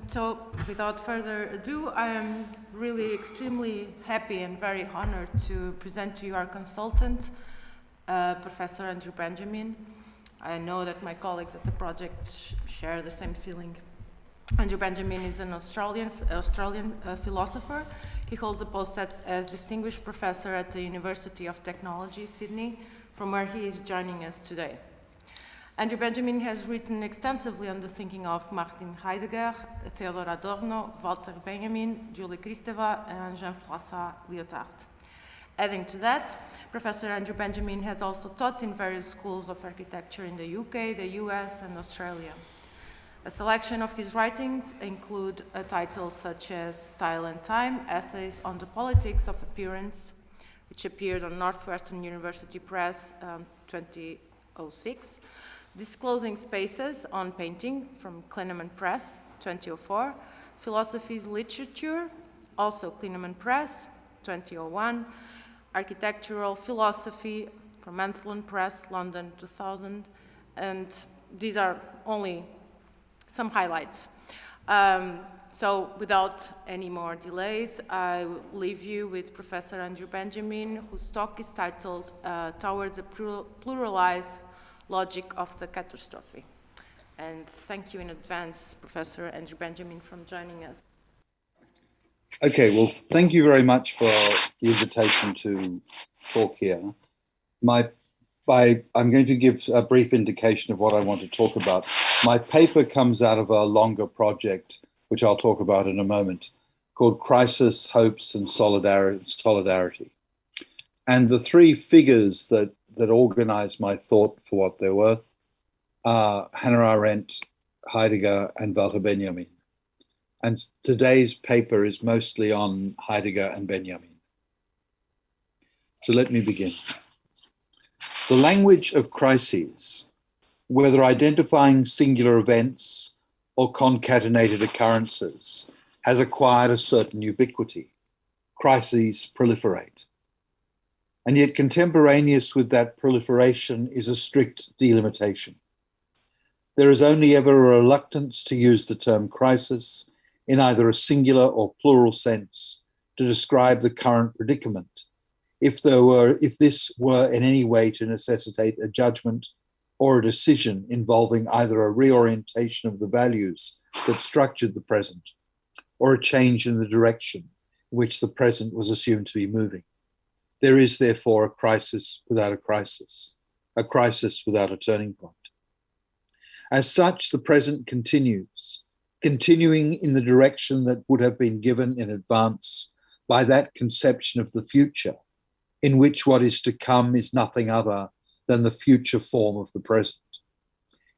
So without further ado, I am really extremely happy and very honored to present to you our consultant, Professor Andrew Benjamin. I know that my colleagues at the project share the same feeling. Andrew Benjamin is an Australian philosopher. He holds a post as Distinguished Professor at the University of Technology, Sydney, from where he is joining us today. Andrew Benjamin has written extensively on the thinking of Martin Heidegger, Theodor Adorno, Walter Benjamin, Julie Kristeva, and Jean-François Lyotard. Adding to that, Professor Andrew Benjamin has also taught in various schools of architecture in the UK, the US, and Australia. A selection of his writings include titles such as Style and Time, Essays on the Politics of Appearance, which appeared on Northwestern University Press 2006, Disclosing Spaces on Painting from Klineman Press, 2004, Philosophy's Literature, also Klineman Press, 2001, Architectural Philosophy from Anthlon Press, London, 2000, and these are only some highlights. So without any more delays, I will leave you with Professor Andrew Benjamin, whose talk is titled Towards a Pluralized Logic of the Catastrophe. And thank you in advance, Professor Andrew Benjamin, for joining us. Okay, well, thank you very much for the invitation to talk here. I'm going to give a brief indication of what I want to talk about. My paper comes out of a longer project, which I'll talk about in a moment, called Crisis, Hopes, and Solidarity. And the three figures that organize my thought for what they're worth are Hannah Arendt, Heidegger, and Walter Benjamin. And today's paper is mostly on Heidegger and Benjamin. So let me begin. The language of crises, whether identifying singular events or concatenated occurrences, has acquired a certain ubiquity. Crises proliferate. And yet contemporaneous with that proliferation is a strict delimitation. There is only ever a reluctance to use the term crisis in either a singular or plural sense to describe the current predicament, if this were in any way to necessitate a judgment or a decision involving either a reorientation of the values that structured the present, or a change in the direction in which the present was assumed to be moving. There is therefore a crisis without a crisis without a turning point. As such, the present continues, continuing in the direction that would have been given in advance by that conception of the future, in which what is to come is nothing other than the future form of the present.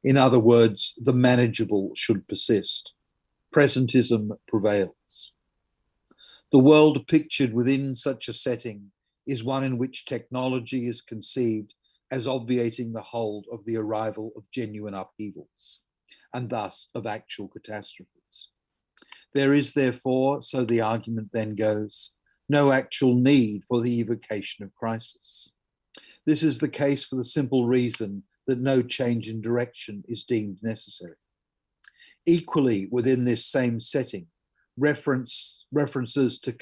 In other words, the manageable should persist. Presentism prevails. The world pictured within such a setting is one in which technology is conceived as obviating the hold of the arrival of genuine upheavals, and thus of actual catastrophes. There is therefore, so the argument then goes, no actual need for the evocation of crisis. This is the case for the simple reason that no change in direction is deemed necessary. Equally, within this same setting, references to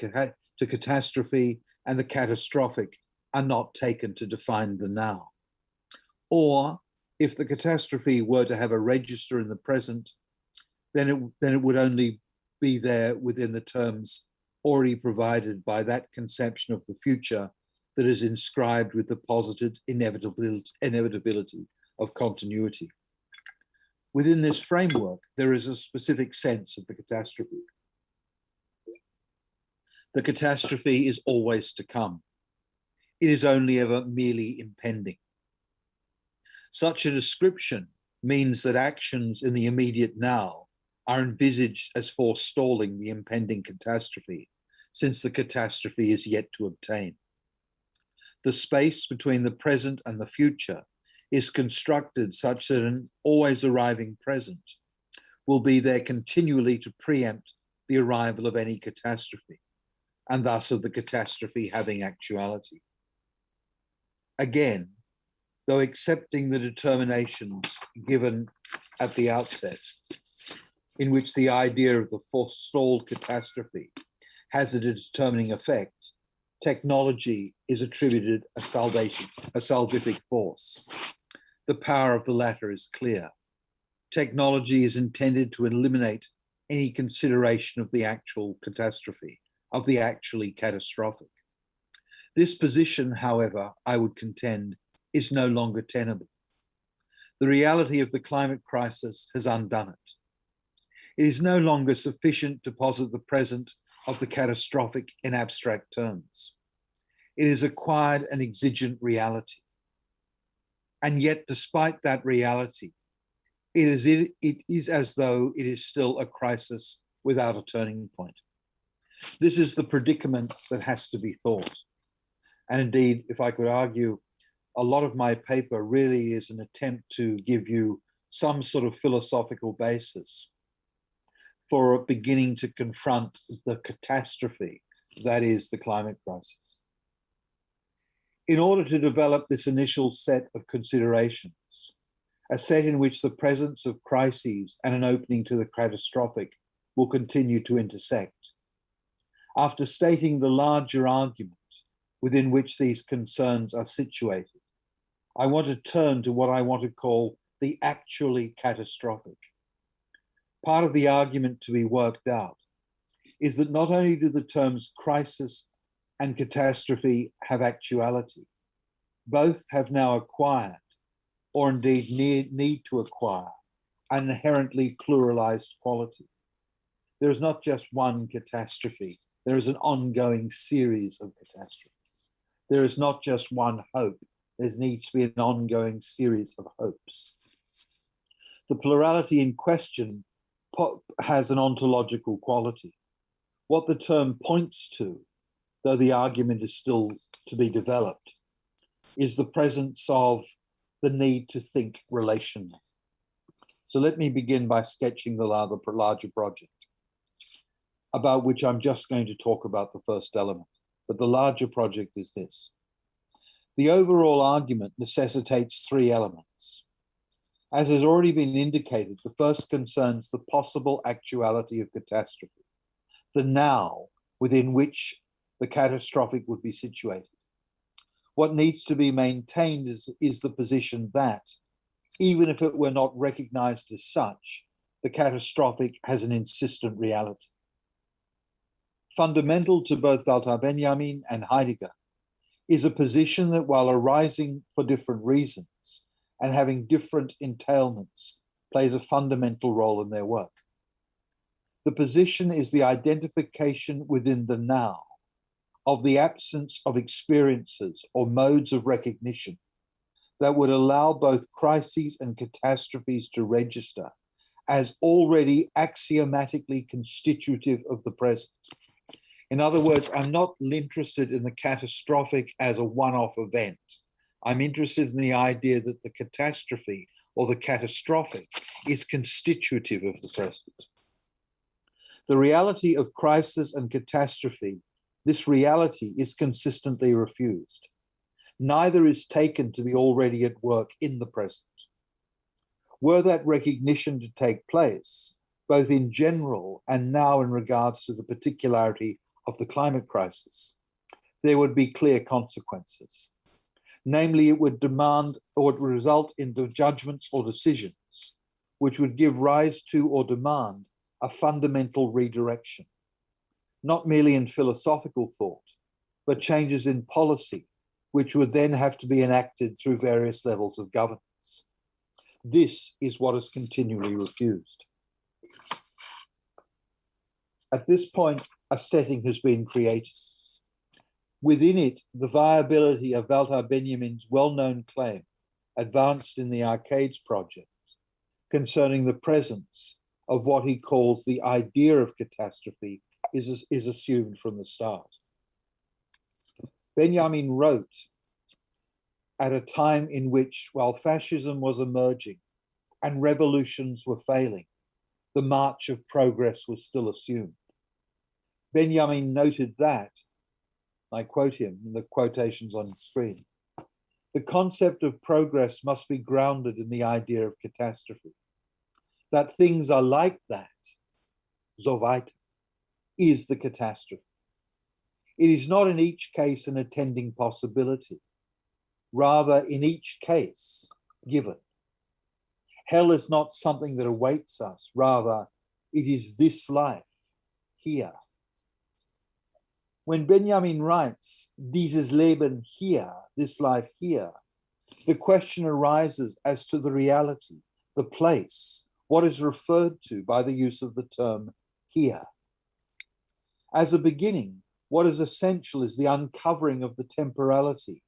catastrophe and the catastrophic are not taken to define the now. Or, if the catastrophe were to have a register in the present, then it would only be there within the terms already provided by that conception of the future that is inscribed with the posited inevitability of continuity. Within this framework, there is a specific sense of the catastrophe. The catastrophe is always to come. It is only ever merely impending. Such a description means that actions in the immediate now are envisaged as forestalling the impending catastrophe, since the catastrophe is yet to obtain. The space between the present and the future is constructed such that an always arriving present will be there continually to preempt the arrival of any catastrophe, and thus of the catastrophe having actuality. Again, though accepting the determinations given at the outset, in which the idea of the forestalled catastrophe has a determining effect, technology is attributed a salvific force. The power of the latter is clear. Technology is intended to eliminate any consideration of the actual catastrophe, of the actually catastrophic. This position, however, I would contend, is no longer tenable. The reality of the climate crisis has undone it. It is no longer sufficient to posit the present of the catastrophic in abstract terms. It has acquired an exigent reality. And yet, despite that reality, it is as though it is still a crisis without a turning point. This is the predicament that has to be thought. And indeed, if I could argue, a lot of my paper really is an attempt to give you some sort of philosophical basis for beginning to confront the catastrophe that is the climate crisis. In order to develop this initial set of considerations, a set in which the presence of crises and an opening to the catastrophic will continue to intersect, after stating the larger argument within which these concerns are situated, I want to turn to what I want to call the actually catastrophic. Part of the argument to be worked out is that not only do the terms crisis and catastrophe have actuality, both have now acquired, or indeed need to acquire, an inherently pluralized quality. There is not just one catastrophe, there is an ongoing series of catastrophes. There is not just one hope, there needs to be an ongoing series of hopes. The plurality in question has an ontological quality. What the term points to, though the argument is still to be developed, is the presence of the need to think relationally. So let me begin by sketching the larger project, about which I'm just going to talk about the first element. But the larger project is this. The overall argument necessitates three elements. As has already been indicated, the first concerns the possible actuality of catastrophe, the now within which the catastrophic would be situated. What needs to be maintained is the position that, even if it were not recognized as such, the catastrophic has an insistent reality. Fundamental to both Walter Benjamin and Heidegger is a position that, while arising for different reasons and having different entailments, plays a fundamental role in their work. The position is the identification within the now of the absence of experiences or modes of recognition that would allow both crises and catastrophes to register as already axiomatically constitutive of the present. In other words, I'm not interested in the catastrophic as a one-off event. I'm interested in the idea that the catastrophe or the catastrophic is constitutive of the present. The reality of crisis and catastrophe, this reality is consistently refused. Neither is taken to be already at work in the present. Were that recognition to take place, both in general and now in regards to the particularity of the climate crisis, there would be clear consequences. Namely, it would demand or would result in the judgments or decisions which would give rise to or demand a fundamental redirection, not merely in philosophical thought, but changes in policy, which would then have to be enacted through various levels of governance. This is what is continually refused. At this point, a setting has been created. Within it, the viability of Walter Benjamin's well-known claim, advanced in the Arcades project, concerning the presence of what he calls the idea of catastrophe is assumed from the start. Benjamin wrote at a time in which, while fascism was emerging and revolutions were failing, the march of progress was still assumed. Benjamin noted that, I quote him in the quotations on the screen, the concept of progress must be grounded in the idea of catastrophe. that things are like that, so weiter, is the catastrophe. It is not in each case an attending possibility, rather in each case given. Hell is not something that awaits us, rather it is this life here. When Benjamin writes, dieses Leben hier, this life here, the question arises as to the reality, the place, what is referred to by the use of the term here. As a beginning, what is essential is the uncovering of the temporality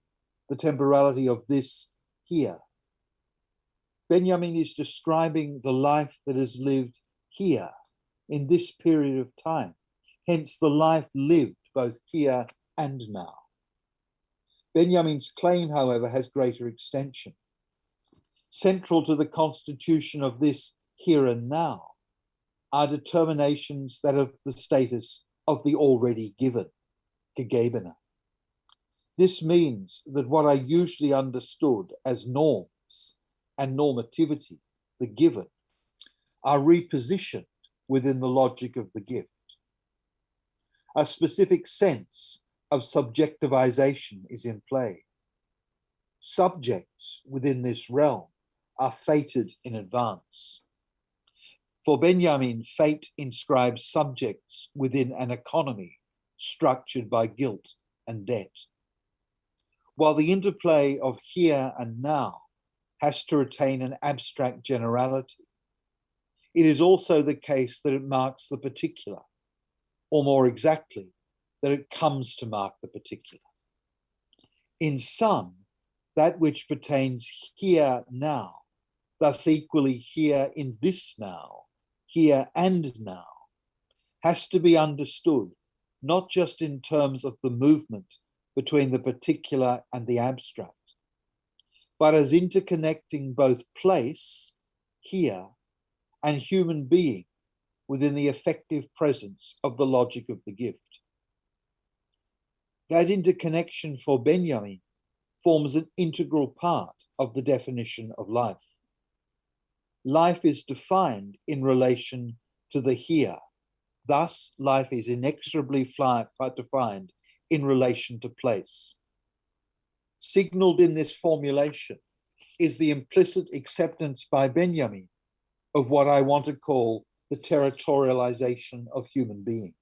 of this here. Benjamin is describing the life that is lived here in this period of time, hence the life lived both here and now. Benjamin's claim, however, has greater extension. Central to the constitution of this here and now are determinations that of the status of the already given, gegebene. This means that what are usually understood as norms and normativity, the given, are repositioned within the logic of the gift. A specific sense of subjectivization is in play. Subjects within this realm are fated in advance. For Benjamin, fate inscribes subjects within an economy structured by guilt and debt. While the interplay of here and now has to retain an abstract generality, it is also the case that it marks the particular, or more exactly, that it comes to mark the particular. In sum, that which pertains here now, thus equally here in this now, here and now, has to be understood not just in terms of the movement between the particular and the abstract, but as interconnecting both place, here, and human being within the effective presence of the logic of the gift. That interconnection for Benjamin forms an integral part of the definition of life. Life is defined in relation to the here. Thus, life is inexorably defined in relation to place. Signaled in this formulation is the implicit acceptance by Benjamin of what I want to call the territorialization of human being.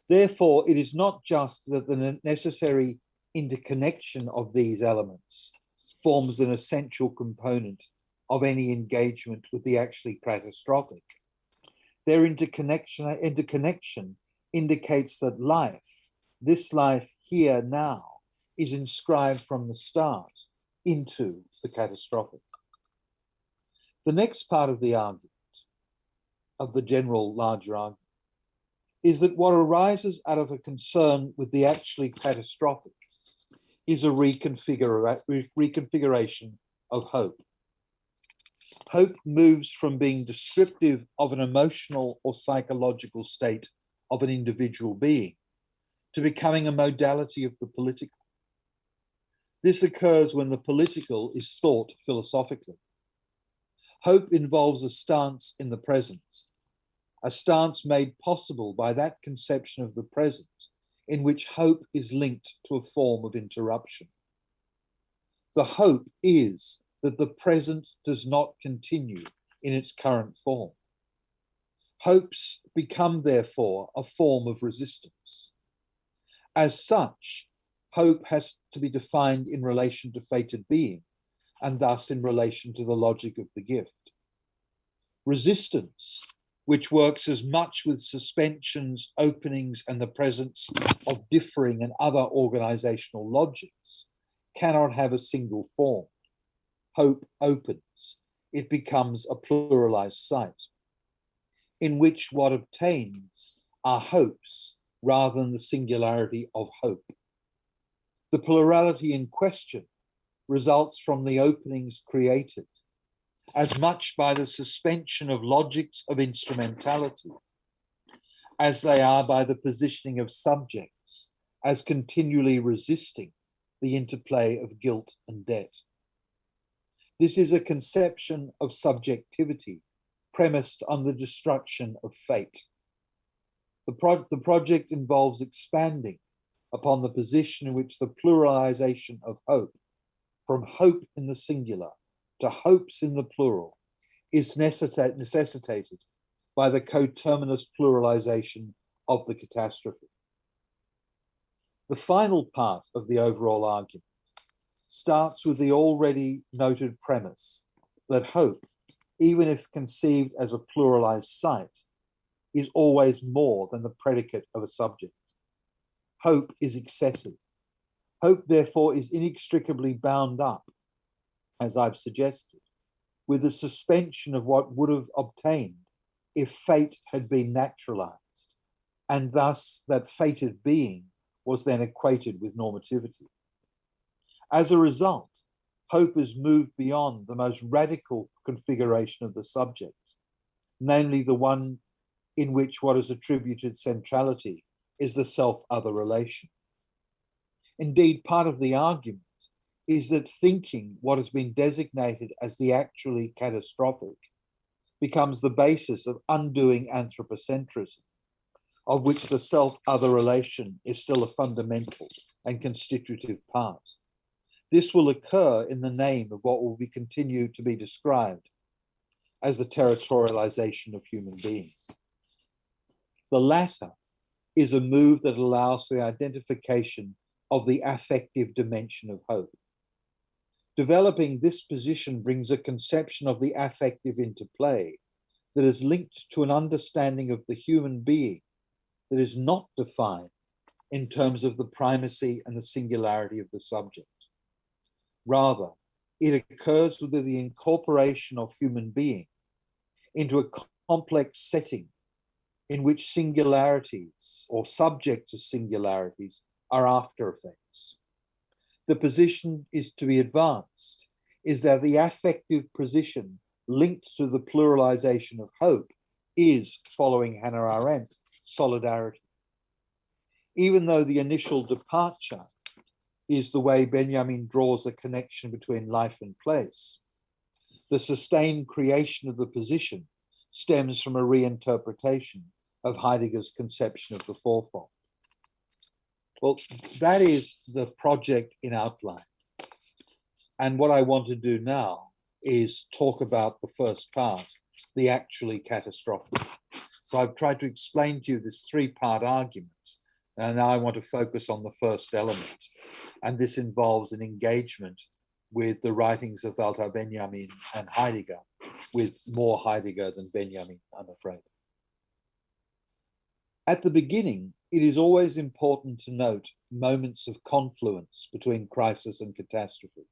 Therefore, it is not just that the necessary interconnection of these elements forms an essential component of any engagement with the actually catastrophic. Their interconnection indicates that life, this life here now, is inscribed from the start into the catastrophic. The next part of the argument, of the general larger argument, is that what arises out of a concern with the actually catastrophic is a reconfiguration of hope. Hope moves from being descriptive of an emotional or psychological state of an individual being to becoming a modality of the political. This occurs when the political is thought philosophically. Hope involves a stance in the present, a stance made possible by that conception of the present in which hope is linked to a form of interruption. The hope is that the present does not continue in its current form. Hopes become, therefore, a form of resistance. As such, hope has to be defined in relation to fated being, and thus in relation to the logic of the gift. Resistance, which works as much with suspensions, openings, and the presence of differing and other organizational logics, cannot have a single form. Hope opens, it becomes a pluralized site, in which what obtains are hopes rather than the singularity of hope. The plurality in question results from the openings created, as much by the suspension of logics of instrumentality as they are by the positioning of subjects as continually resisting the interplay of guilt and debt. This is a conception of subjectivity premised on the destruction of fate. The project involves expanding upon the position in which the pluralization of hope, from hope in the singular to hopes in the plural, is necessitated by the coterminous pluralization of the catastrophe. The final part of the overall argument starts with the already noted premise that hope, even if conceived as a pluralized site, is always more than the predicate of a subject. Hope is excessive. Hope, therefore, is inextricably bound up, as I've suggested, with the suspension of what would have obtained if fate had been naturalized, and thus that fated being was then equated with normativity. As a result, hope has moved beyond the most radical configuration of the subject, namely the one in which what is attributed centrality is the self-other relation. Indeed, part of the argument is that thinking what has been designated as the actually catastrophic becomes the basis of undoing anthropocentrism, of which the self-other relation is still a fundamental and constitutive part. This will occur in the name of what will be continued to be described as the territorialization of human beings. The latter is a move that allows for the identification of the affective dimension of hope. Developing this position brings a conception of the affective interplay that is linked to an understanding of the human being that is not defined in terms of the primacy and the singularity of the subject. Rather, it occurs with the incorporation of human being into a complex setting in which singularities or subjects of singularities are after effects. The position is to be advanced is that the affective position linked to the pluralization of hope is, following Hannah Arendt, solidarity. Even though the initial departure is the way Benjamin draws a connection between life and place, the sustained creation of the position stems from a reinterpretation of Heidegger's conception of the fourfold. Well, that is the project in outline. And what I want to do now is talk about the first part, the actually catastrophic. So I've tried to explain to you this three-part argument, and now I want to focus on the first element. And this involves an engagement with the writings of Walter Benjamin and Heidegger, with more Heidegger than Benjamin, I'm afraid. At the beginning, it is always important to note moments of confluence between crisis and catastrophe.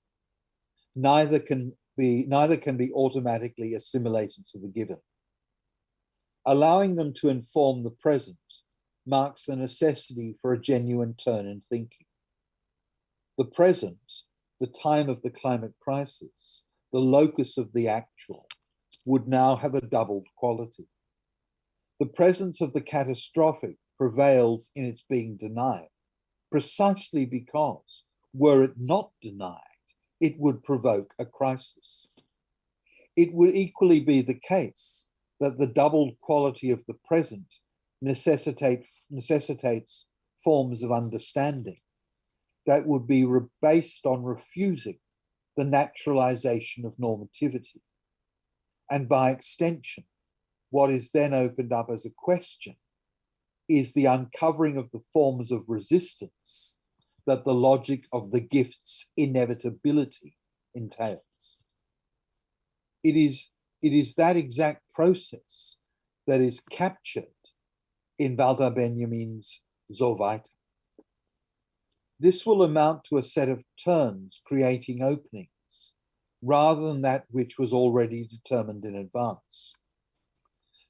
Neither can be automatically assimilated to the given. Allowing them to inform the present marks the necessity for a genuine turn in thinking. The present, the time of the climate crisis, the locus of the actual, would now have a doubled quality. The presence of the catastrophic prevails in its being denied, precisely because, were it not denied, it would provoke a crisis. It would equally be the case that the doubled quality of the present necessitates forms of understanding that would be based on refusing the naturalization of normativity. And by extension, what is then opened up as a question is the uncovering of the forms of resistance that the logic of the gift's inevitability entails. It is that exact process that is captured in Walter Benjamin's So weiter. This will amount to a set of turns creating openings, rather than that which was already determined in advance.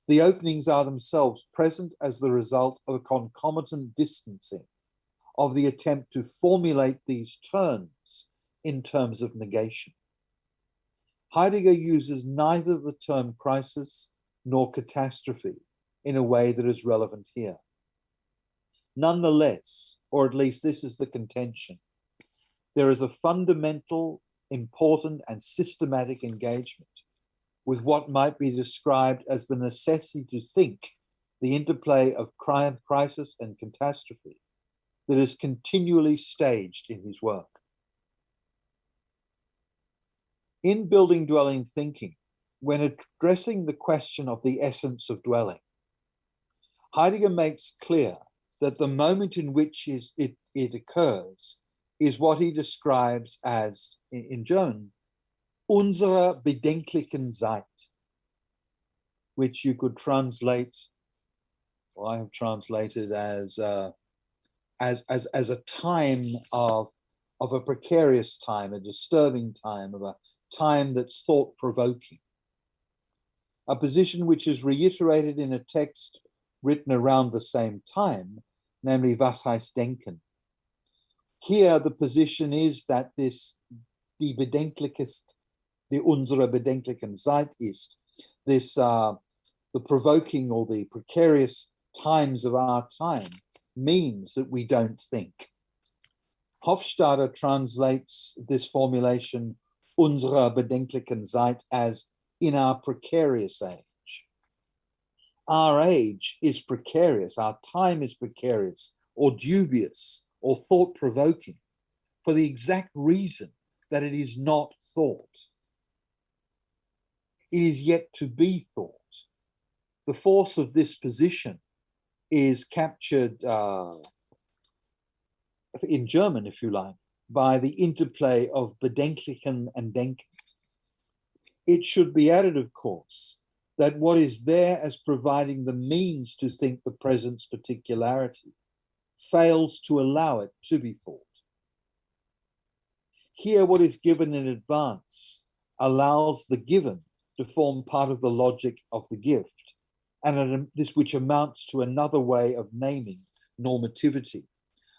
The openings are themselves present as the result of a concomitant distancing of the attempt to formulate these turns in terms of negation. Heidegger uses neither the term crisis nor catastrophe in a way that is relevant here. Nonetheless, or at least this is the contention, there is a fundamental important and systematic engagement with what might be described as the necessity to think the interplay of crisis and catastrophe that is continually staged in his work. In building dwelling thinking, when addressing the question of the essence of dwelling, Heidegger makes clear that the moment in which it occurs is what he describes as, in German, unsere bedenklichen Zeit, which you could translate, or I have translated as a time of a precarious time, a disturbing time, of a time that's thought-provoking. A position which is reiterated in a text written around the same time, namely Was heißt denken? Here, the position is that this, die bedenklichst, die unsere bedenklichen Zeit ist, this, the provoking or the precarious times of our time means that we don't think. Hofstadter translates this formulation, unsere bedenklichen Zeit, as in our precarious age. Our age is precarious, our time is precarious, or dubious, or thought-provoking, for the exact reason that it is not thought. It is yet to be thought. The force of this position is captured in German, if you like, by the interplay of bedenklichen and denken. It should be added, of course, that what is there as providing the means to think the present's particularity fails to allow it to be thought. Here, what is given in advance allows the given to form part of the logic of the gift, and this which amounts to another way of naming normativity.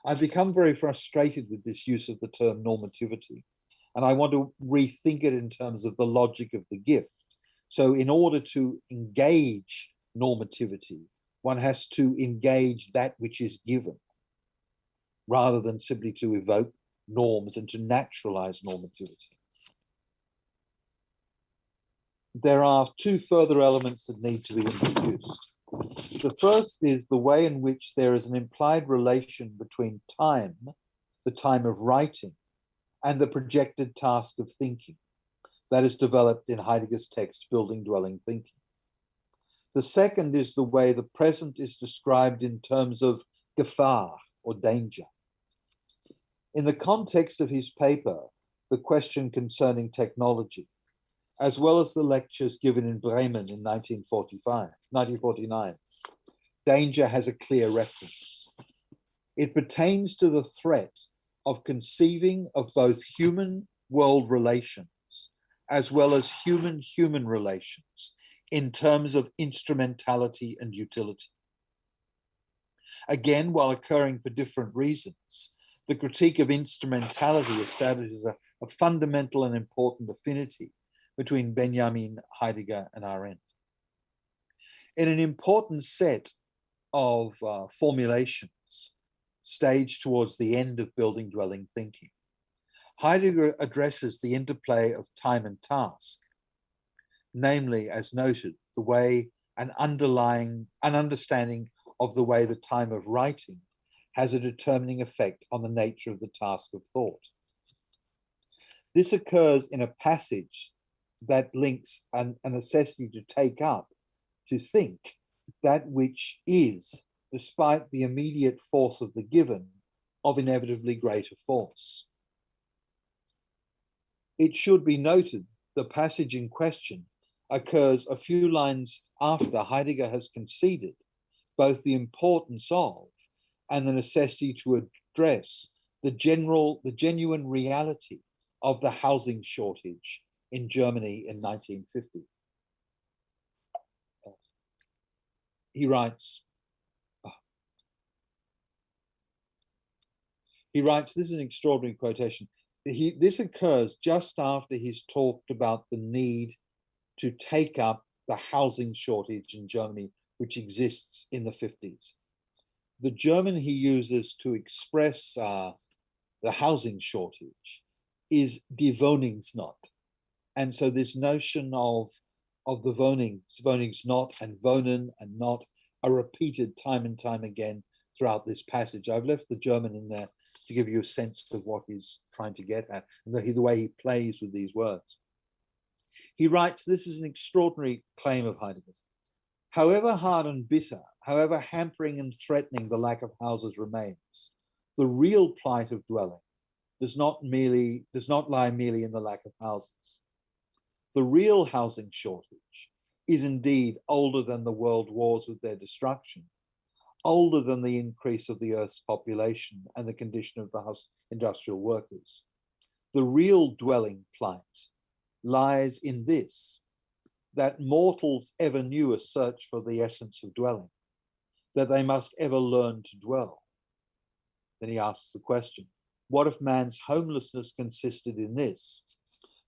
I've become very frustrated with this use of the term normativity, and I want to rethink it in terms of the logic of the gift. So in order to engage normativity, one has to engage that which is given, rather than simply to evoke norms and to naturalize normativity. There are two further elements that need to be introduced. The first is the way in which there is an implied relation between time, the time of writing, and the projected task of thinking that is developed in Heidegger's text, Building Dwelling Thinking. The second is the way the present is described in terms of Gefahr, or danger. In the context of his paper, The Question Concerning Technology, as well as the lectures given in Bremen in 1949, danger has a clear reference. It pertains to the threat of conceiving of both human world relations as well as human-human relations in terms of instrumentality and utility. Again, while occurring for different reasons, the critique of instrumentality establishes a fundamental and important affinity between Benjamin, Heidegger, and Arendt. In an important set of formulations staged towards the end of Building Dwelling Thinking, Heidegger addresses the interplay of time and task, namely, as noted, the way an understanding of the way the time of writing has a determining effect on the nature of the task of thought. This occurs in a passage that links a necessity to take up, to think, that which is, despite the immediate force of the given, of inevitably greater force. It should be noted the passage in question occurs a few lines after Heidegger has conceded both the importance of and the necessity to address the genuine reality of the housing shortage in Germany in 1950. He writes, this is an extraordinary quotation. This occurs just after he's talked about the need to take up the housing shortage in Germany, which exists in the 50s. The German he uses to express the housing shortage is die Woningsnot. And so this notion of the Woningsnot and Wohnen and not are repeated time and time again throughout this passage. I've left the German in there to give you a sense of what he's trying to get at and the way he plays with these words. He writes, this is an extraordinary claim of Heidegger's. However hard and bitter, however hampering and threatening the lack of houses remains, the real plight of dwelling does not lie merely in the lack of houses. The real housing shortage is indeed older than the world wars with their destruction, older than the increase of the Earth's population and the condition of the industrial workers. The real dwelling plight lies in this, that mortals ever knew a search for the essence of dwelling, that they must ever learn to dwell. Then he asks the question, what if man's homelessness consisted in this,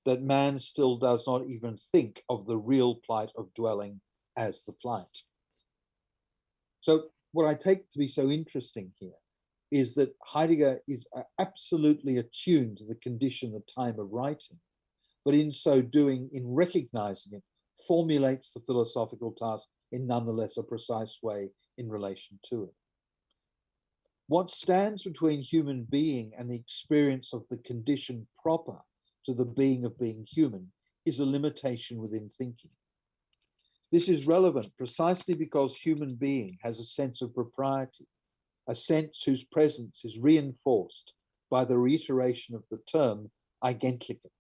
that man still does not even think of the real plight of dwelling as the plight? So what I take to be so interesting here is that Heidegger is absolutely attuned to the condition, the time of writing, but in so doing, in recognizing it, formulates the philosophical task in nonetheless a precise way in relation to it. What stands between human being and the experience of the condition proper to the being of being human is a limitation within thinking. This is relevant precisely because human being has a sense of propriety, a sense whose presence is reinforced by the reiteration of the term Eigentliche.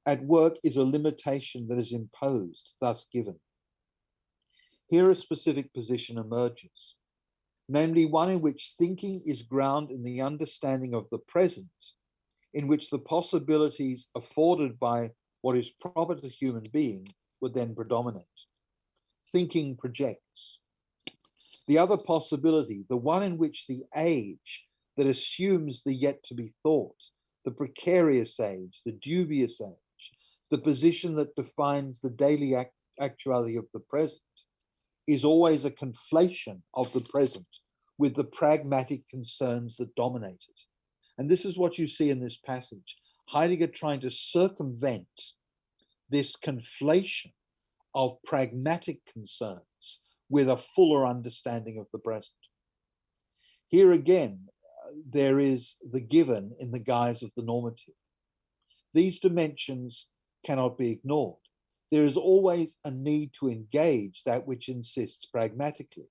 At work is a limitation that is imposed, thus given. Here a specific position emerges, namely one in which thinking is grounded in the understanding of the present, in which the possibilities afforded by what is proper to human being would then predominate. Thinking projects. The other possibility, the one in which the age that assumes the yet to be thought, the precarious age, the dubious age, the position that defines the daily actuality of the present, is always a conflation of the present with the pragmatic concerns that dominate it. And this is what you see in this passage. Heidegger trying to circumvent this conflation of pragmatic concerns with a fuller understanding of the present. Here again, there is the given in the guise of the normative. These dimensions cannot be ignored. There is always a need to engage that which insists pragmatically.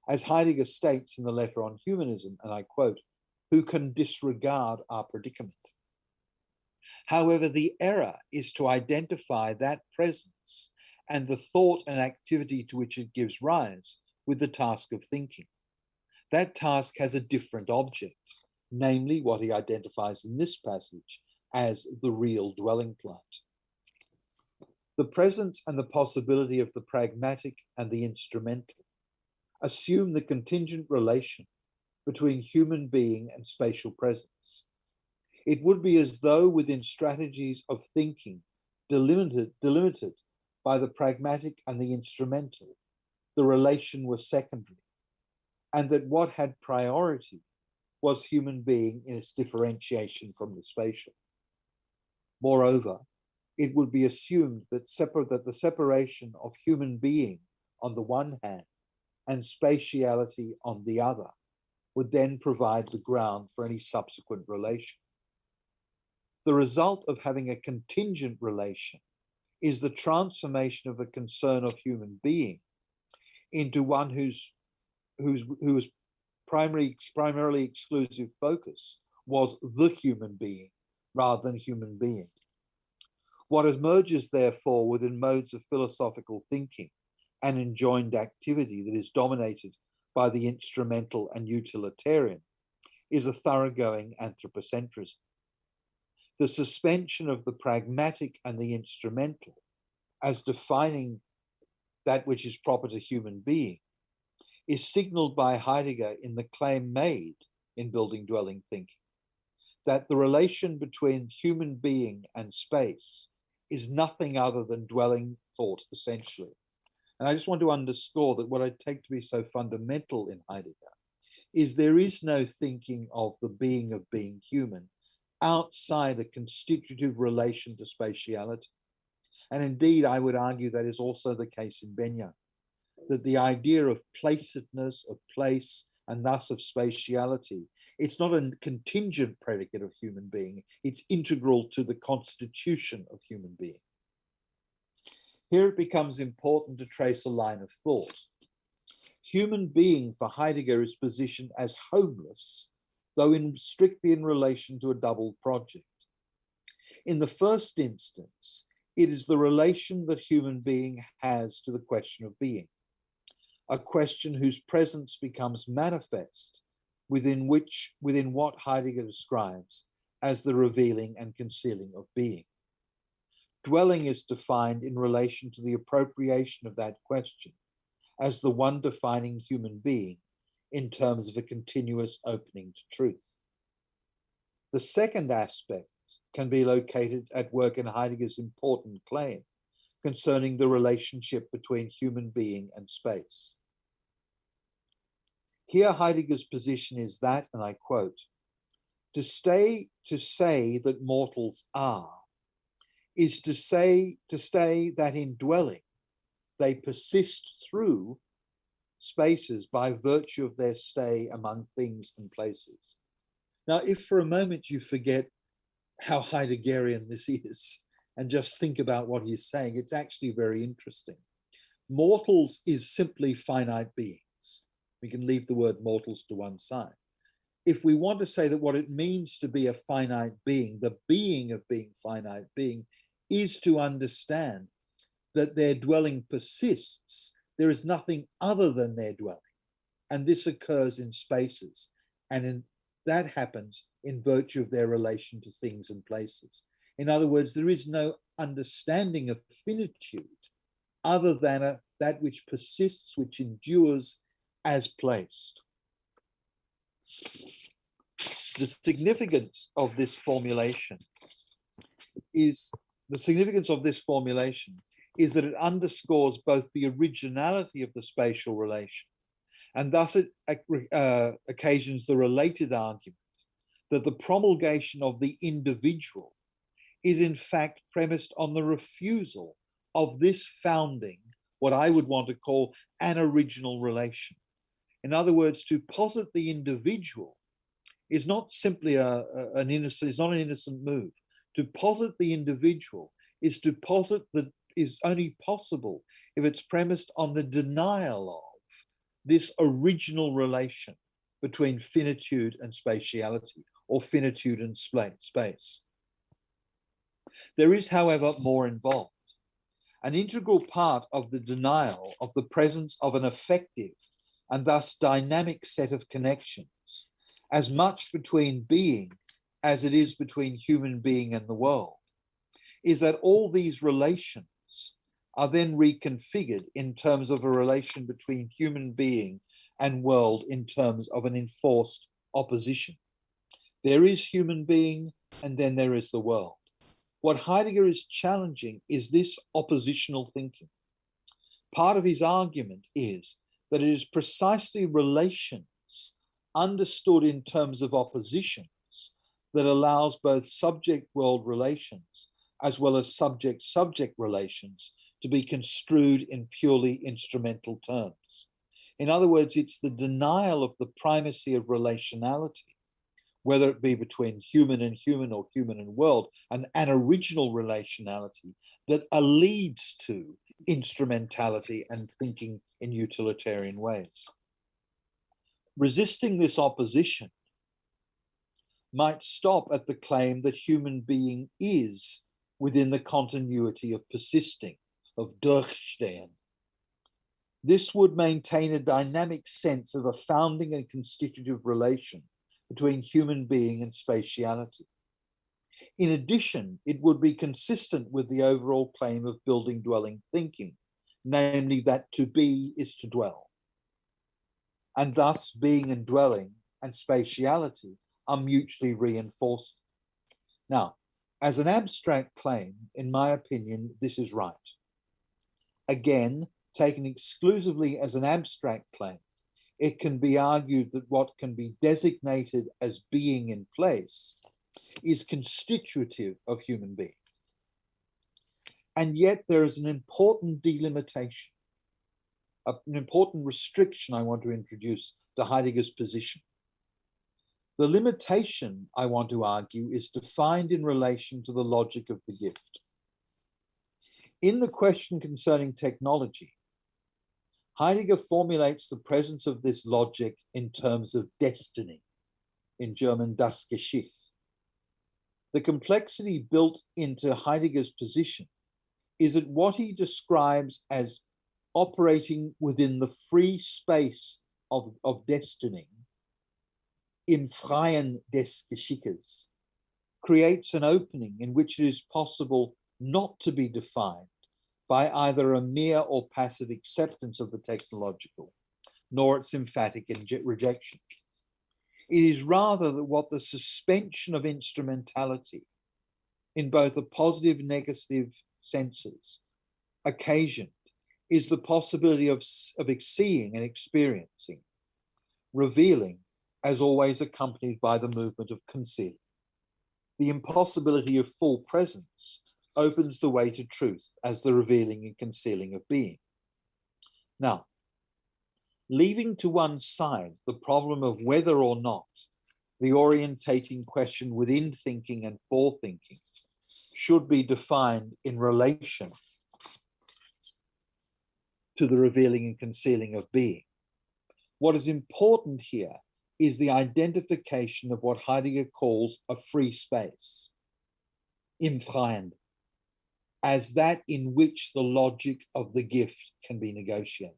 As Heidegger states in the letter on humanism, and I quote, who can disregard our predicament? However, the error is to identify that presence and the thought and activity to which it gives rise with the task of thinking. That task has a different object, namely what he identifies in this passage as the real dwelling plight. The presence and the possibility of the pragmatic and the instrumental assume the contingent relation between human being and spatial presence. It would be as though within strategies of thinking delimited by the pragmatic and the instrumental, the relation was secondary, and that what had priority was human being in its differentiation from the spatial. Moreover, it would be assumed that the separation of human being on the one hand and spatiality on the other would then provide the ground for any subsequent relation. The result of having a contingent relation is the transformation of a concern of human being into one whose primarily exclusive focus was the human being rather than human being. What emerges, therefore, within modes of philosophical thinking and enjoined activity that is dominated by the instrumental and utilitarian is a thoroughgoing anthropocentrism. The suspension of the pragmatic and the instrumental as defining that which is proper to human being is signaled by Heidegger in the claim made in Building Dwelling Thinking, that the relation between human being and space is nothing other than dwelling thought, essentially. And I just want to underscore that what I take to be so fundamental in Heidegger is there is no thinking of the being of being human outside a constitutive relation to spatiality. And indeed, I would argue that is also the case in Benja, that the idea of placedness, of place, and thus of spatiality, it's not a contingent predicate of human being, it's integral to the constitution of human being. Here it becomes important to trace a line of thought. Human being for Heidegger is positioned as homeless, though strictly in relation to a double project. In the first instance, it is the relation that human being has to the question of being, a question whose presence becomes manifest within what Heidegger describes as the revealing and concealing of being. Dwelling is defined in relation to the appropriation of that question as the one defining human being in terms of a continuous opening to truth. The second aspect can be located at work in Heidegger's important claim concerning the relationship between human being and space. Here Heidegger's position is that, and I quote, to say that mortals are is to say that in dwelling they persist through spaces by virtue of their stay among things and places. Now, if for a moment you forget how Heideggerian this is and just think about what he's saying, it's actually very interesting. Mortals is simply finite beings. We can leave the word mortals to one side. If we want to say that what it means to be a finite being, the being of being finite being, is to understand that their dwelling persists. There is nothing other than their dwelling. And this occurs in spaces. And that happens in virtue of their relation to things and places. In other words, there is no understanding of finitude other than that which persists, which endures as placed. The significance of this formulation is that it underscores both the originality of the spatial relation, and thus it occasions the related argument that the promulgation of the individual is in fact premised on the refusal of this founding, what I would want to call an original relation. In other words, to posit the individual is not simply an innocent move. To posit the individual is to posit that is only possible if it's premised on the denial of this original relation between finitude and spatiality, or finitude and space. There is, however, more involved. An integral part of the denial of the presence of an effective and thus dynamic set of connections, as much between being as it is between human being and the world, is that all these relations are then reconfigured in terms of a relation between human being and world in terms of an enforced opposition. There is human being, and then there is the world. What Heidegger is challenging is this oppositional thinking. Part of his argument is that it is precisely relations understood in terms of oppositions that allows both subject-world relations as well as subject-subject relations to be construed in purely instrumental terms. In other words, it's the denial of the primacy of relationality, whether it be between human and human or human and world, an original relationality that leads to instrumentality and thinking in utilitarian ways. Resisting this opposition might stop at the claim that human being is within the continuity of persisting, of durchstehen. This would maintain a dynamic sense of a founding and constitutive relation between human being and spatiality. In addition, it would be consistent with the overall claim of building dwelling thinking, namely that to be is to dwell. And thus being and dwelling and spatiality are mutually reinforcing. Now, as an abstract claim, in my opinion, this is right. Again, taken exclusively as an abstract claim, it can be argued that what can be designated as being in place is constitutive of human beings. And yet there is an important delimitation, an important restriction I want to introduce to Heidegger's position. The limitation, I want to argue, is defined in relation to the logic of the gift. In the question concerning technology, Heidegger formulates the presence of this logic in terms of destiny, in German das Geschick. The complexity built into Heidegger's position is that what he describes as operating within the free space of destiny, im Freien des Geschickes, creates an opening in which it is possible not to be defined by either a mere or passive acceptance of the technological, nor its emphatic rejection. It is rather that what the suspension of instrumentality in both the positive and negative senses occasioned is the possibility of seeing and experiencing, revealing, as always accompanied by the movement of concealing. The impossibility of full presence opens the way to truth as the revealing and concealing of being. Now, leaving to one side the problem of whether or not the orientating question within thinking and for thinking should be defined in relation to the revealing and concealing of being. What is important here is the identification of what Heidegger calls a free space, im Freien, as that in which the logic of the gift can be negotiated.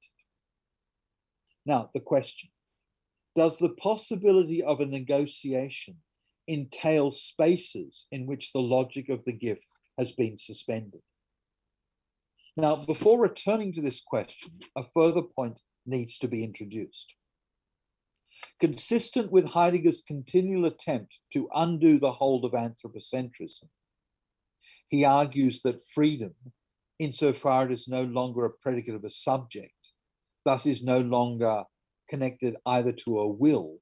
Now, the question, does the possibility of a negotiation entail spaces in which the logic of the gift has been suspended? Now, before returning to this question, a further point needs to be introduced. Consistent with Heidegger's continual attempt to undo the hold of anthropocentrism, he argues that freedom, insofar as it is no longer a predicate of a subject, thus is no longer connected either to a will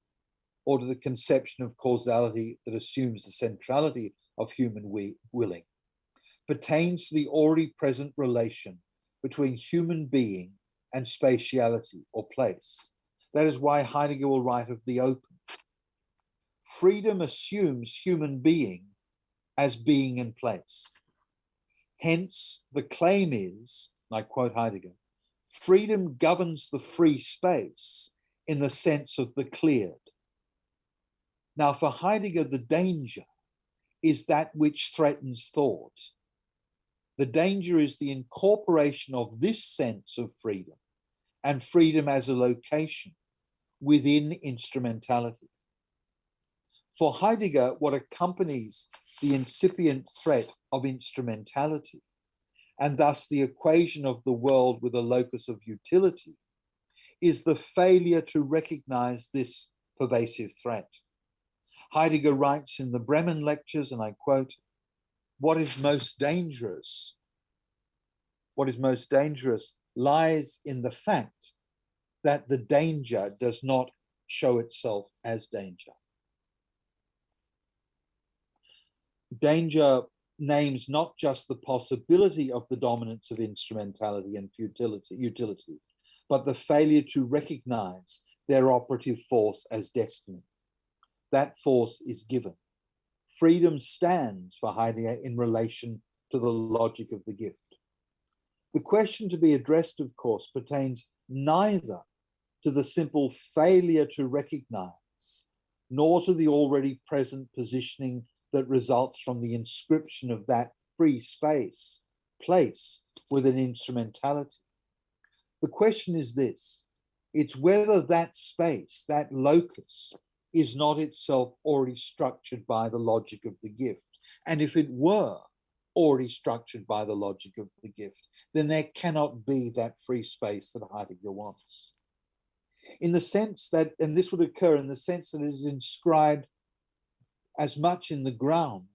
or to the conception of causality that assumes the centrality of human willing, pertains to the already present relation between human being and spatiality or place. That is why Heidegger will write of the open. Freedom assumes human being as being in place. Hence, the claim is, and I quote Heidegger, freedom governs the free space in the sense of the cleared. Now, for Heidegger, the danger is that which threatens thought. The danger is the incorporation of this sense of freedom and freedom as a location within instrumentality. For Heidegger, what accompanies the incipient threat of instrumentality, and thus the equation of the world with a locus of utility, is the failure to recognize this pervasive threat. Heidegger writes in the Bremen lectures, and I quote, what is most dangerous lies in the fact that the danger does not show itself as danger. Danger names not just the possibility of the dominance of instrumentality and utility, but the failure to recognize their operative force as destiny. That force is given. Freedom stands for Heidegger in relation to the logic of the gift. The question to be addressed, of course, pertains neither to the simple failure to recognize, nor to the already present positioning that results from the inscription of that free space, place within instrumentality. The question is this: it's whether that space, that locus, is not itself already structured by the logic of the gift. And if it were already structured by the logic of the gift, then there cannot be that free space that Heidegger wants. In the sense that, and this would occur in the sense that it is inscribed as much in the ground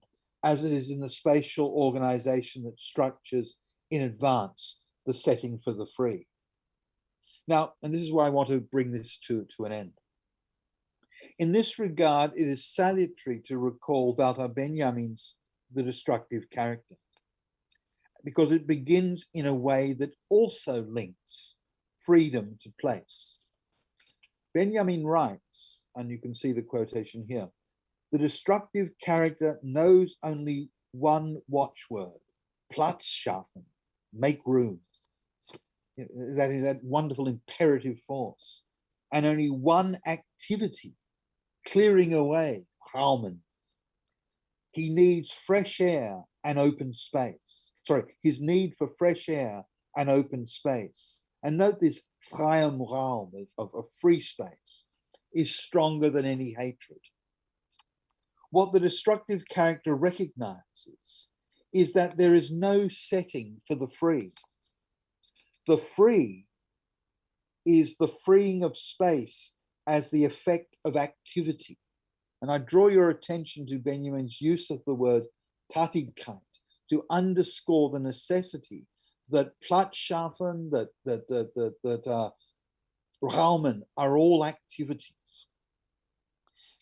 as it is in the spatial organization that structures in advance the setting for the free. Now, and this is where I want to bring this to an end. In this regard, it is salutary to recall Walter Benjamin's The Destructive Character, because it begins in a way that also links freedom to place. Benjamin writes, and you can see the quotation here, the destructive character knows only one watchword, Platz schaffen, make room. That is that wonderful imperative force. And only one activity, clearing away, Raumen. He needs fresh air and open space. Sorry, his need for fresh air and open space. And note this freiem Raum of free space is stronger than any hatred. What the destructive character recognizes is that there is no setting for the free. The free is the freeing of space as the effect of activity. And I draw your attention to Benjamin's use of the word Tätigkeit to underscore the necessity that Platz schaffen, that Raumen are all activities.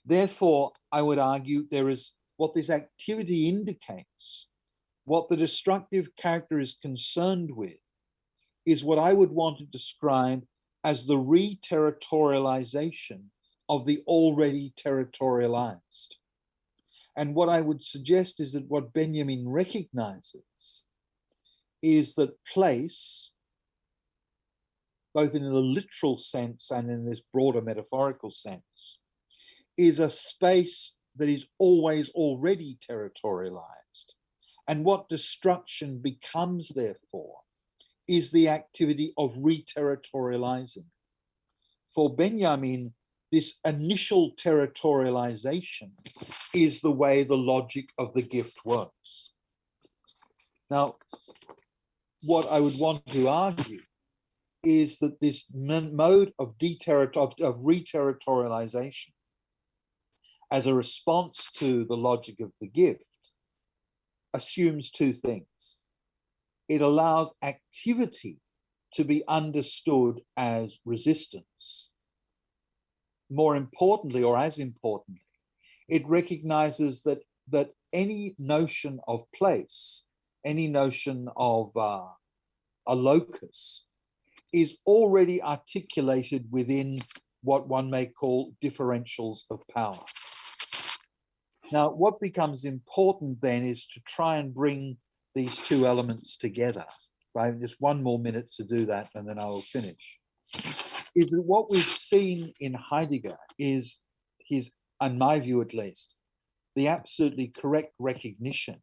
Therefore, I would argue there is what this activity indicates, what the destructive character is concerned with, is what I would want to describe as the re-territorialization of the already territorialized. And what I would suggest is that what Benjamin recognizes is that place, both in the literal sense and in this broader metaphorical sense, is a space that is always already territorialized. And what destruction becomes, therefore, is the activity of re-territorializing. For Benjamin, this initial territorialization is the way the logic of the gift works. Now, what I would want to argue is that this mode of re-territorialization as a response to the logic of the gift assumes two things. It allows activity to be understood as resistance. More importantly, or as importantly, it recognizes that any notion of place, any notion of a locus, is already articulated within what one may call differentials of power. Now, what becomes important then is to try and bring these two elements together. I have just one more minute to do that, and then I will finish. Is that what we've seen in Heidegger is his, in my view at least, the absolutely correct recognition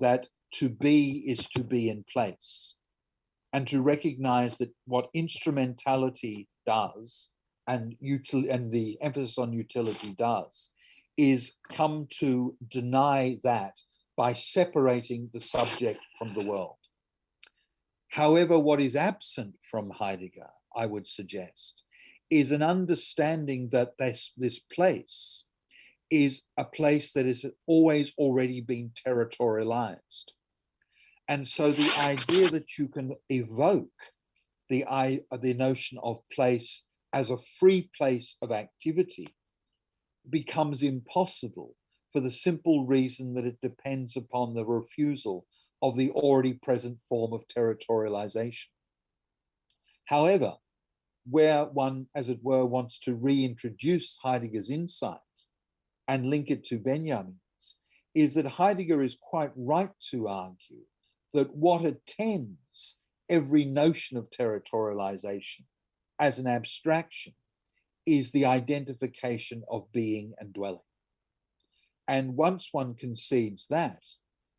that to be is to be in place, and to recognize that what instrumentality does and the emphasis on utility does is come to deny that by separating the subject from the world. However, what is absent from Heidegger, I would suggest, is an understanding that this place is a place that has always already been territorialized. And so the idea that you can evoke the notion of place as a free place of activity becomes impossible for the simple reason that it depends upon the refusal of the already present form of territorialization. However, where one, as it were, wants to reintroduce Heidegger's insight and link it to Benjamin's, is that Heidegger is quite right to argue that what attends every notion of territorialization as an abstraction is the identification of being and dwelling. And once one concedes that,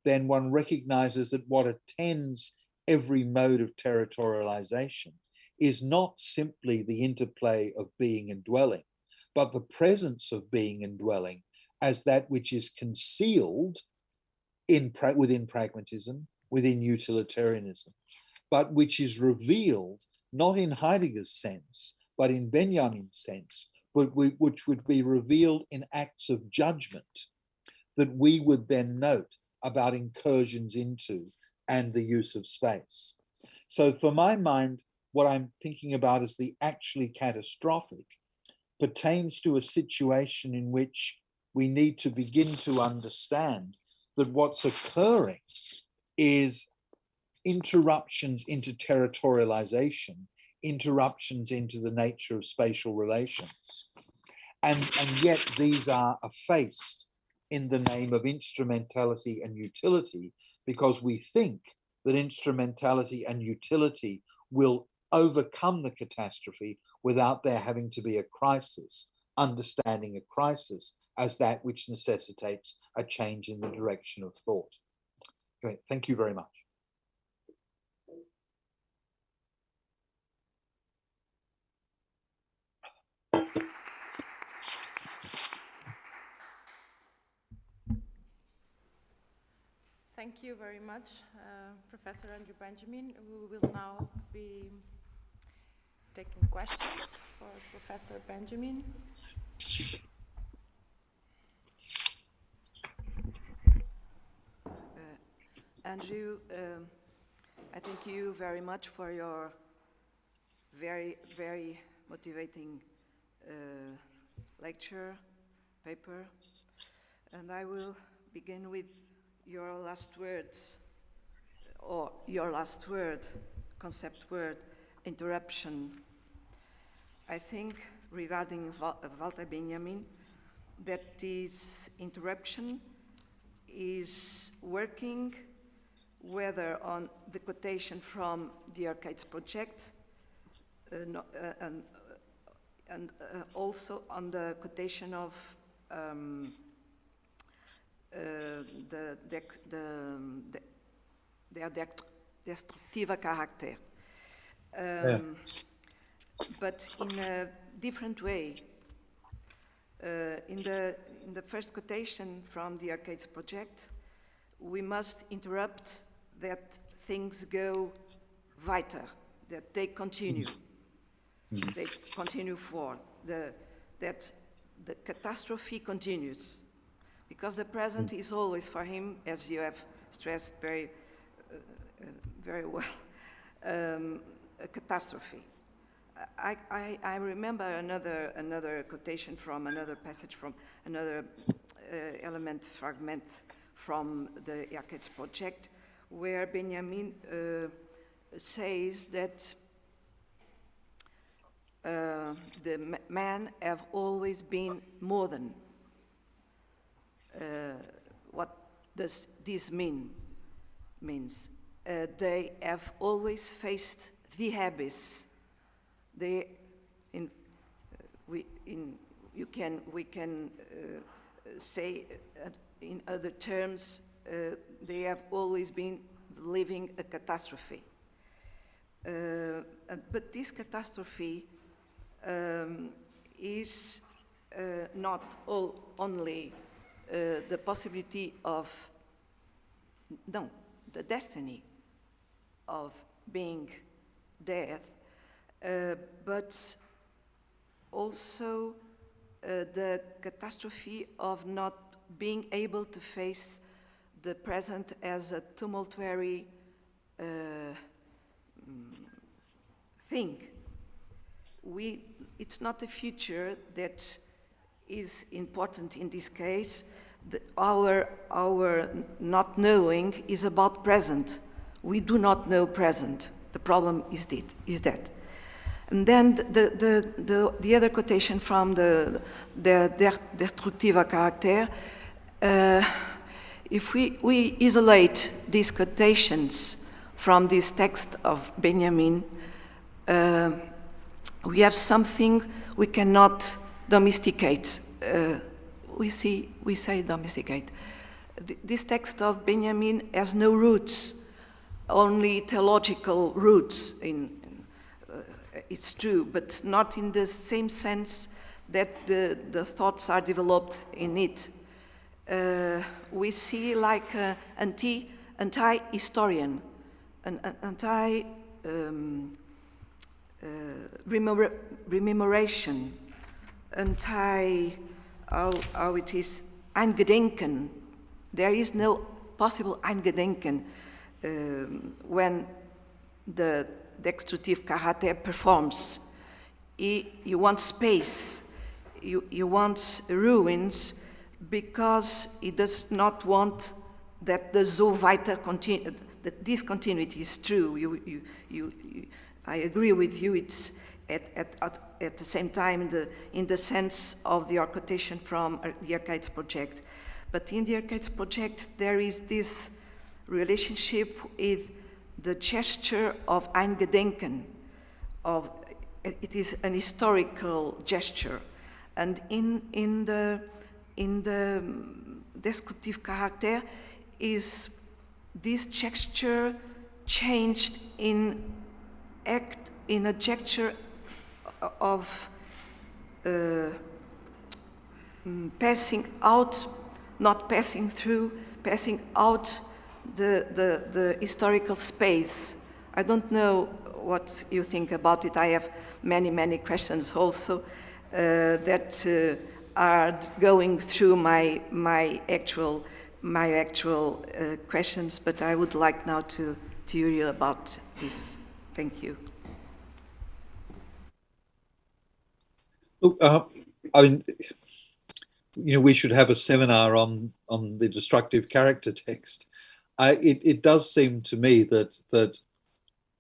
then one recognizes that what attends every mode of territorialization is not simply the interplay of being and dwelling, but the presence of being and dwelling as that which is concealed within pragmatism, within utilitarianism, but which is revealed not in Heidegger's sense, but in Benjamin's sense, which would be revealed in acts of judgment that we would then note about incursions into and the use of space. So for my mind, what I'm thinking about is the actually catastrophic pertains to a situation in which we need to begin to understand that what's occurring is interruptions into territorialization, interruptions into the nature of spatial relations. And yet these are effaced in the name of instrumentality and utility, because we think that instrumentality and utility will overcome the catastrophe without there having to be a crisis, understanding a crisis as that which necessitates a change in the direction of thought. Great, thank you very much. Thank you very much, Professor Andrew Benjamin. We will now be taking questions for Professor Benjamin. Andrew, I thank you very much for your very, very motivating lecture, paper. And I will begin with your last words, or your last word, concept word, interruption. I think regarding Walter Benjamin, that this interruption is working whether on the quotation from the Arcades project and also on the quotation of the destructiva character, but in a different way. In the first quotation from the Arcades project, we must interrupt that things go weiter, that they continue. They continue forward, that the catastrophe continues. Because the present is always for him, as you have stressed very well, a catastrophe. I remember another quotation from another passage from another fragment from the Arcades project, where Benjamin says that the men have always been more than. What does this mean? Means they have always faced the abyss. We can say in other terms, they have always been living a catastrophe. But this catastrophe is not only the possibility of, no, the destiny of being dead, but also the catastrophe of not being able to face the present as a tumultuary thing. It's not the future that is important in this case. Our not knowing is about present. We do not know present. The problem is that. And then the other quotation from the destructiva character, if we isolate these quotations from this text of Benjamin, we have something we cannot domesticate. We say domesticate. This text of Benjamin has no roots, only theological roots. It's true, but not in the same sense that the thoughts are developed in it. We see like an anti-historian, an anti-rememoration, how it is, Eingedenken. There is no possible Eingedenken when the destructive character performs. You want space. he wants ruins because he does not want that the so weiter continue, that this continuity is true. I agree with you. It's at the same time in the sense of the quotation from the Arcades project. But in the Arcades project, there is this relationship with the gesture of Eingedenken. It is an historical gesture. And in the descriptive character is this gesture changed in a gesture of passing out, not passing through, passing out the historical space. I don't know what you think about it. I have many questions also that are going through my actual questions, but I would like now to hear you about this. Thank you. Look, I mean, we should have a seminar on the destructive character text. It does seem to me that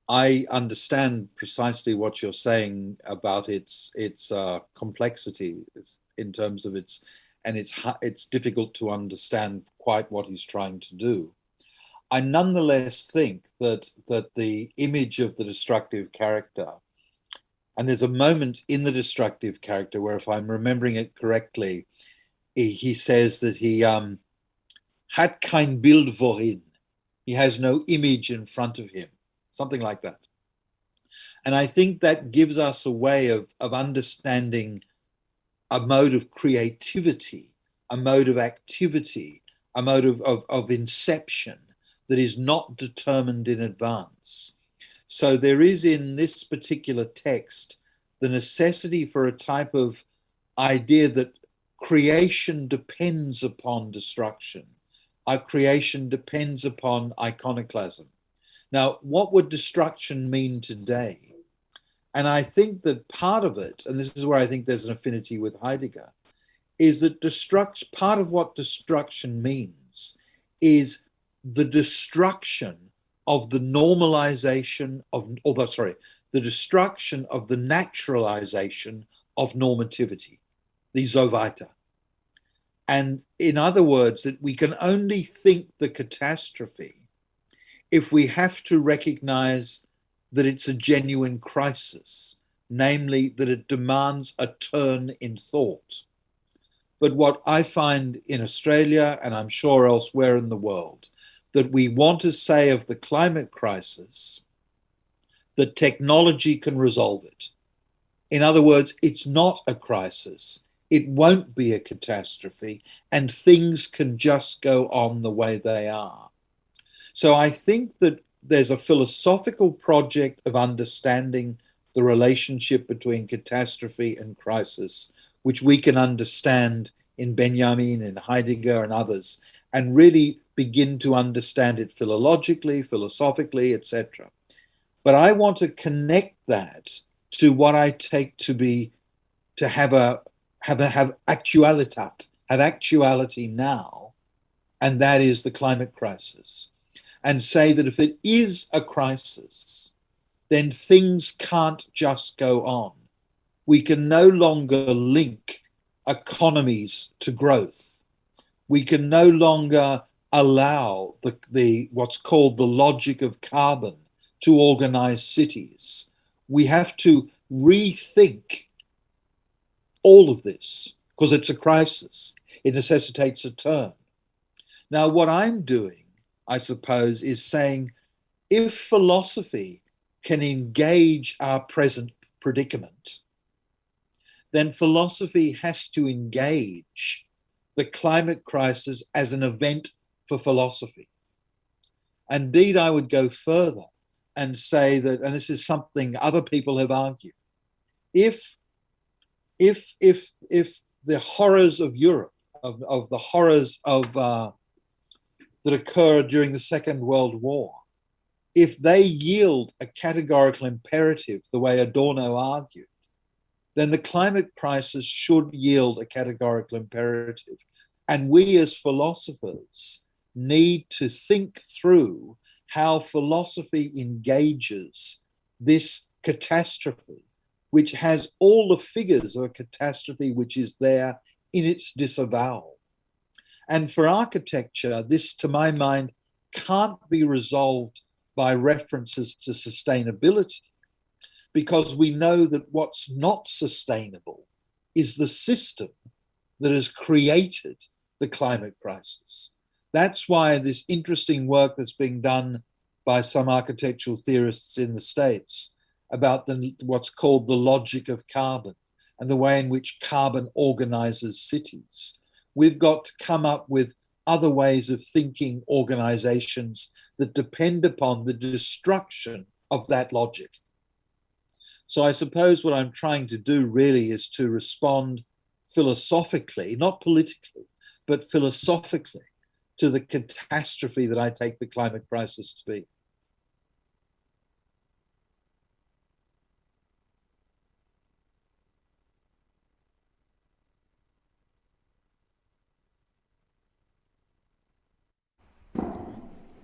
I understand precisely what you're saying about its complexity in terms of it's difficult to understand quite what he's trying to do. I nonetheless think that the image of the destructive character, and there's a moment in the destructive character where, if I'm remembering it correctly, he says that he hat kein Bild vorin. He has no image in front of him, something like that. And I think that gives us a way of understanding a mode of creativity, a mode of activity, a mode of inception that is not determined in advance. So there is in this particular text the necessity for a type of idea that creation depends upon destruction. Our creation depends upon iconoclasm. Now, what would destruction mean today? And I think that part of it, and this is where I think there's an affinity with Heidegger, is that part of what destruction means is the destruction of the normalization of, the destruction of the naturalization of normativity, the so weiter. And in other words, that we can only think the catastrophe if we have to recognize that it's a genuine crisis, namely that it demands a turn in thought. But what I find in Australia, and I'm sure elsewhere in the world, that we want to say of the climate crisis that technology can resolve it. In other words, it's not a crisis. It won't be a catastrophe, and things can just go on the way they are. So I think that there's a philosophical project of understanding the relationship between catastrophe and crisis, which we can understand in Benjamin and Heidegger and others, and really begin to understand it philologically, philosophically, etc. But I want to connect that to what I take to be, to have actualitat, have actuality now, and that is the climate crisis. And say that if it is a crisis, then things can't just go on. We can no longer link economies to growth. We can no longer allow the what's called the logic of carbon to organize cities. We have to rethink all of this because it's a crisis. It necessitates a turn. Now, what I'm doing, I suppose, is saying if philosophy can engage our present predicament, then philosophy has to engage the climate crisis as an event for philosophy. Indeed, I would go further and say that, and this is something other people have argued, if the horrors of Europe, of the horrors of that occurred during the Second World War, if they yield a categorical imperative the way Adorno argued, then the climate crisis should yield a categorical imperative. And we as philosophers need to think through how philosophy engages this catastrophe, which has all the figures of a catastrophe which is there in its disavowal. And for architecture, this, to my mind, can't be resolved by references to sustainability, because we know that what's not sustainable is the system that has created the climate crisis. That's why this interesting work that's being done by some architectural theorists in the States about what's called the logic of carbon and the way in which carbon organizes cities. We've got to come up with other ways of thinking organizations that depend upon the destruction of that logic. So I suppose what I'm trying to do really is to respond philosophically, not politically, but philosophically to the catastrophe that I take the climate crisis to be.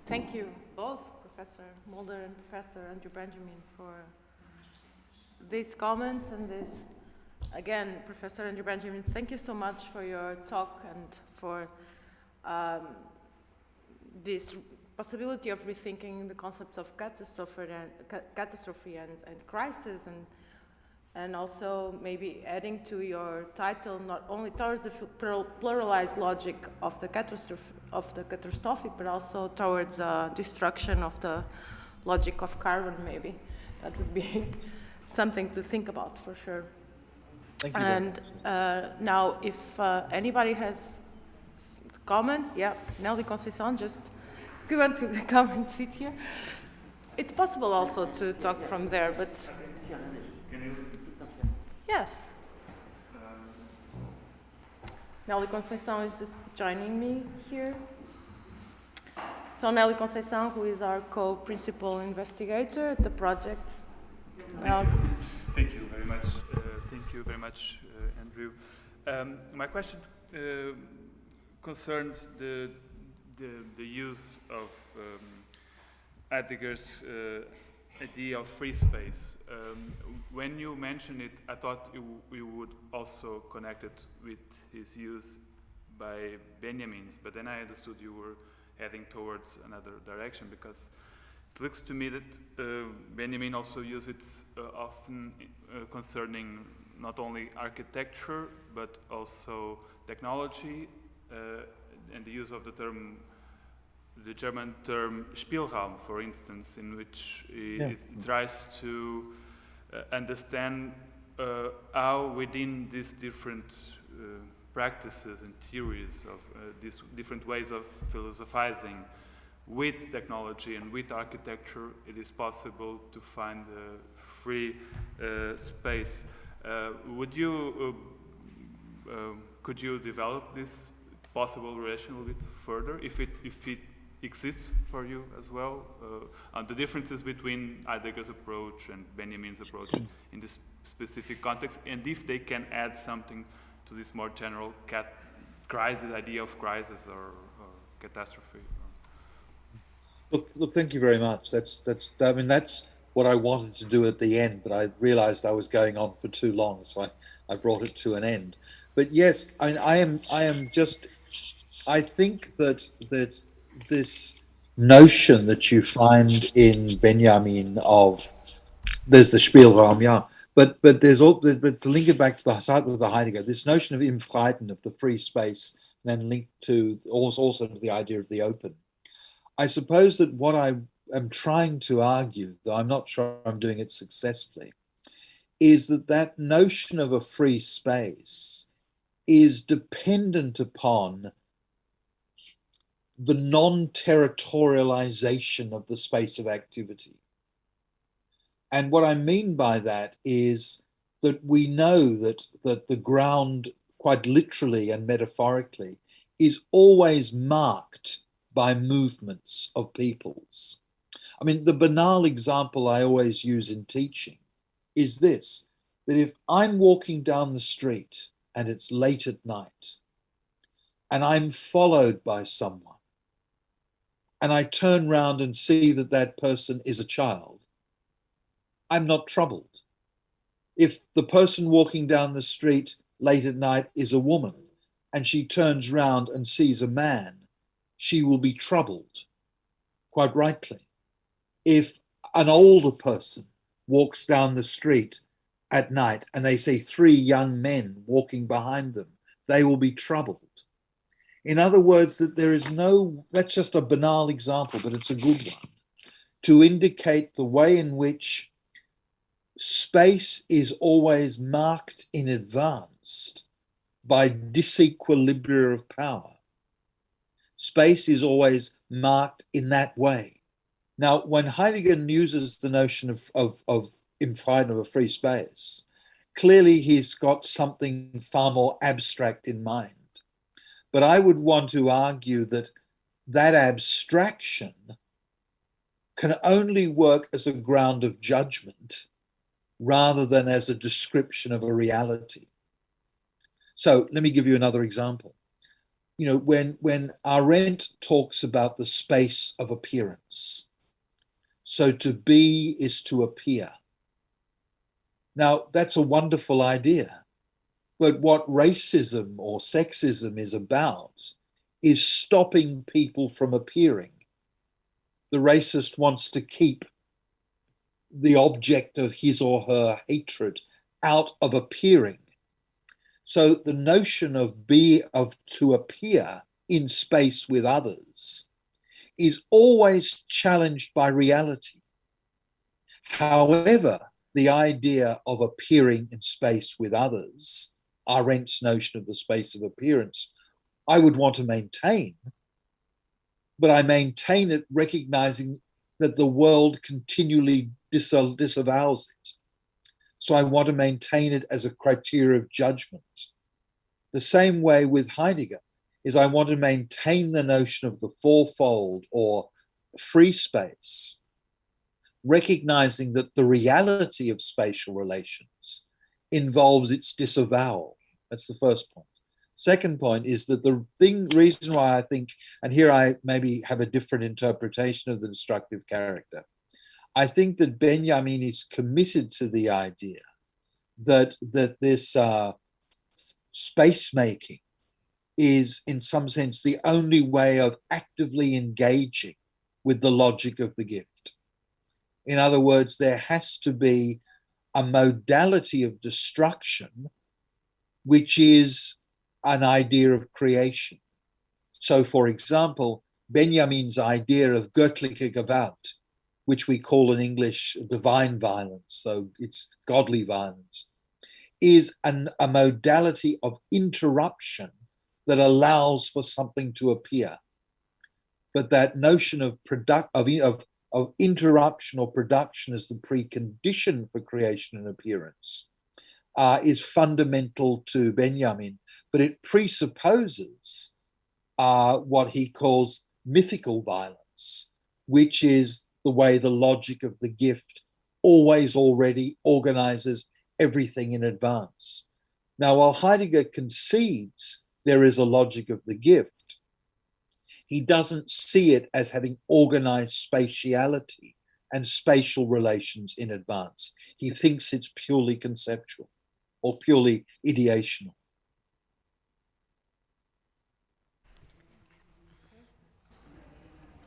Thank you both, Professor Mulder and Professor Andrew Benjamin, for these comments and this. Again, Professor Andrew Benjamin, thank you so much for your talk and for this possibility of rethinking the concepts of catastrophe and crisis, and also maybe adding to your title not only towards the pluralized logic of the catastrophic, but also towards destruction of the logic of carbon. Maybe that would be something to think about for sure. Thank you. And now, if anybody has comment, yeah, Nelly Conceição, just you want to come and sit here. It's possible also to talk from there, but yes. Nelly Conceição is just joining me here. So Nelly Conceição, who is our co-principal investigator at the project. Thank you very much. Thank you very much, Andrew. My question concerns the use of Heidegger's idea of free space. When you mentioned it, I thought you would also connect it with his use by Benjamin's, but then I understood you were heading towards another direction, because it looks to me that Benjamin also uses it often concerning not only architecture, but also technology, and the use of the term, the German term Spielraum, for instance, in which it tries to understand how within these different practices and theories of these different ways of philosophizing with technology and with architecture, it is possible to find a free space. Could you develop this possible relation a little bit further, if it exists for you as well, on the differences between Heidegger's approach and Benjamin's approach in this specific context, and if they can add something to this more general crisis, idea of crisis or catastrophe? Look, thank you very much. I mean, that's what I wanted to do at the end, but I realized I was going on for too long, so I brought it to an end. But yes, I think that this notion that you find in Benjamin of, there's the Spielraum, yeah, but to link it back to the start with the Heidegger, this notion of Im Freien, of the free space, then linked to also to the idea of the open. I suppose that what I am trying to argue, though I'm not sure I'm doing it successfully, is that notion of a free space is dependent upon the non-territorialization of the space of activity. And what I mean by that is that we know that the ground, quite literally and metaphorically, is always marked by movements of peoples. I mean, the banal example I always use in teaching is this. that if I'm walking down the street and it's late at night and I'm followed by someone and I turn round and see that that person is a child, I'm not troubled. If the person walking down the street late at night is a woman and she turns round and sees a man, she will be troubled, quite rightly. If an older person walks down the street at night and they see three young men walking behind them, they will be troubled. In other words, that there is no, that's just a banal example, but it's a good one, to indicate the way in which space is always marked in advance by disequilibria of power. Space is always marked in that way. Now, when Heidegger uses the notion of a free space, clearly he's got something far more abstract in mind. But I would want to argue that that abstraction can only work as a ground of judgment rather than as a description of a reality. So let me give you another example. You know, when Arendt talks about the space of appearance, so to be is to appear. Now, that's a wonderful idea. But what racism or sexism is about is stopping people from appearing. The racist wants to keep the object of his or her hatred out of appearing. So the notion of to appear in space with others is always challenged by reality. However, the idea of appearing in space with others, Arendt's notion of the space of appearance, I would want to maintain, but I maintain it recognizing that the world continually disavows it. So I want to maintain it as a criteria of judgment. The same way with Heidegger is I want to maintain the notion of the fourfold or free space, recognizing that the reality of spatial relations involves its disavowal. That's the first point. Second point is that the reason why I think, and here I maybe have a different interpretation of the destructive character, I think that Benjamin is committed to the idea that this space making is in some sense the only way of actively engaging with the logic of the gift. In other words, there has to be a modality of destruction which is an idea of creation. So, for example, Benjamin's idea of göttliche Gewalt, which we call in English divine violence, so it's godly violence, is a modality of interruption that allows for something to appear. But that notion of interruption or production as the precondition for creation and appearance is fundamental to Benjamin, but it presupposes what he calls mythical violence, which is the way the logic of the gift always already organizes everything in advance. Now, while Heidegger concedes there is a logic of the gift, he doesn't see it as having organized spatiality and spatial relations in advance. He thinks it's purely conceptual or purely ideational.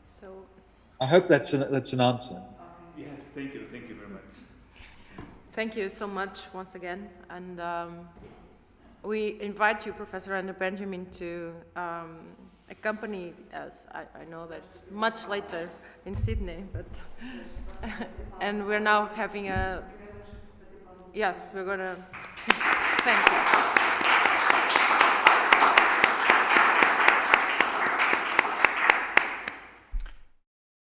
So, I hope that's an answer. Yes, thank you very much. thank you so much once again. And we invite you, Professor Andrew Benjamin, to accompany us. I know that's much later in Sydney, but and we're now having a, yes, we're gonna, thank you.